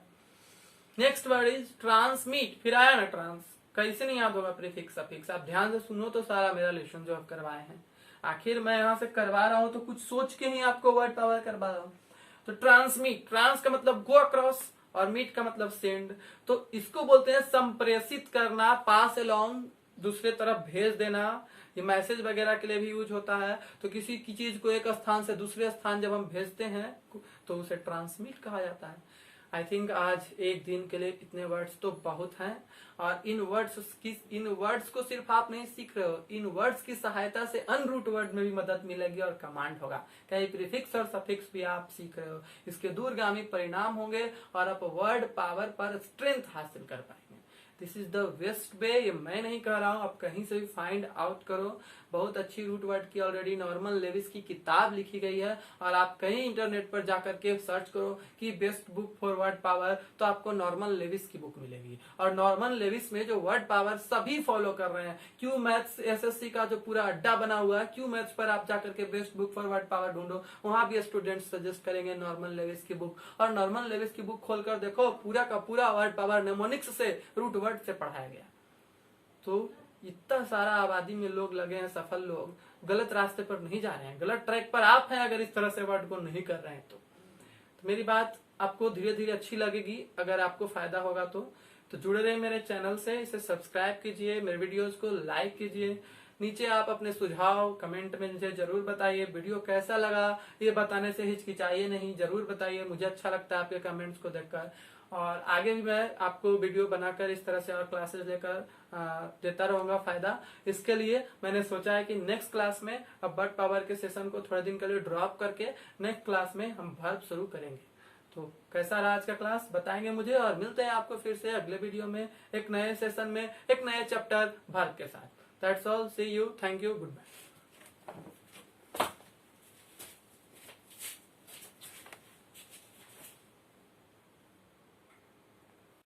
Next word is transmit. फिर आया ना ट्रांस, कैसे नहीं याद होगा प्रीफिक्स सफिक्स। आप ध्यान से सुनो तो सारा मेरा लेसन जो आप करवाए हैं, आखिर मैं यहां से करवा रहा हूं तो कुछ सोच के ही आपको वर्ड पावर करवा रहा हूं। तो ट्रांसमिट, ट्रांस का मतलब गो अक्रॉस, और मीट का मतलब सेंड। तो इसको बोलते हैं संप्रेषित करना, पास अलोंग, दूसरे तरफ भेज देना, ये मैसेज वगैरह के लिए भी यूज होता है। तो किसी की चीज को एक स्थान से दूसरे स्थान जब हम भेजते हैं तो उसे ट्रांसमिट कहा जाता है। आई थिंक आज एक दिन के लिए इतने वर्ड्स तो बहुत हैं, और इन वर्ड्स को सिर्फ आप नहीं सीख रहे हो, इन वर्ड्स की सहायता से अनरूट वर्ड में भी मदद मिलेगी और कमांड होगा। कई प्रीफिक्स और सफिक्स भी आप सीख रहे हो, इसके दूरगामी परिणाम होंगे और आप वर्ड पावर पर स्ट्रेंथ हासिल कर पाएंगे। This is the best way. ये मैं नहीं कह रहा हूं, आप कहीं से भी फाइंड आउट करो। बहुत अच्छी रूट वर्ड की ऑलरेडी नॉर्मन लेविस की किताब लिखी गई है, और आप कहीं इंटरनेट पर जाकर के सर्च करो कि best book for word power, तो आपको नॉर्मन लेविस की बुक मिलेगी। और नॉर्मन लेविस में जो वर्ड पावर सभी फॉलो कर रहे हैं, क्यू मैथ्स एसएससी का जो पूरा अड्डा बना हुआ है, क्यू मैथ्स पर आप जाकर के best book for word power ढूंढो, वहां भी स्टूडेंट्स सजेस्ट करेंगे नॉर्मन लेविस की बुक। और नॉर्मन लेविस की बुक खोलकर देखो, पूरा का पूरा वर्ड पावर नेमोनिक्स से, रूट वर्ड से पढ़ाया गया। तो इतना सारा आबादी में लोग लगे हैं, सफल लोग गलत रास्ते पर नहीं जा रहे हैं, गलत ट्रैक पर आप हैं अगर इस तरह से वर्ड को नहीं कर रहे हैं। तो मेरी बात आपको धीरे धीरे अच्छी लगेगी, अगर आपको फायदा होगा तो जुड़े रहे मेरे चैनल से, इसे सब्सक्राइब कीजिए, मेरे वीडियोस को लाइक कीजिए। नीचे आप अपने सुझाव कमेंट में मुझे जरूर बताइए, वीडियो कैसा लगा ये बताने से हिचकिचाइए नहीं, जरूर बताइए, मुझे अच्छा लगता है आपके कमेंट्स को देखकर। और आगे भी मैं आपको वीडियो बनाकर इस तरह से और क्लासेस लेकर देता रहूंगा फायदा। इसके लिए मैंने सोचा है कि नेक्स्ट क्लास में अब वर्ड पावर के सेशन को थोड़े दिन के लिए ड्रॉप करके नेक्स्ट क्लास में हम वर्ब शुरू करेंगे। तो कैसा रहा आज का क्लास बताएंगे मुझे, और मिलते हैं आपको फिर से अगले वीडियो में एक नए सेशन में एक नए चैप्टर वर्ब के साथ। That's all, see you, thank you, good bye.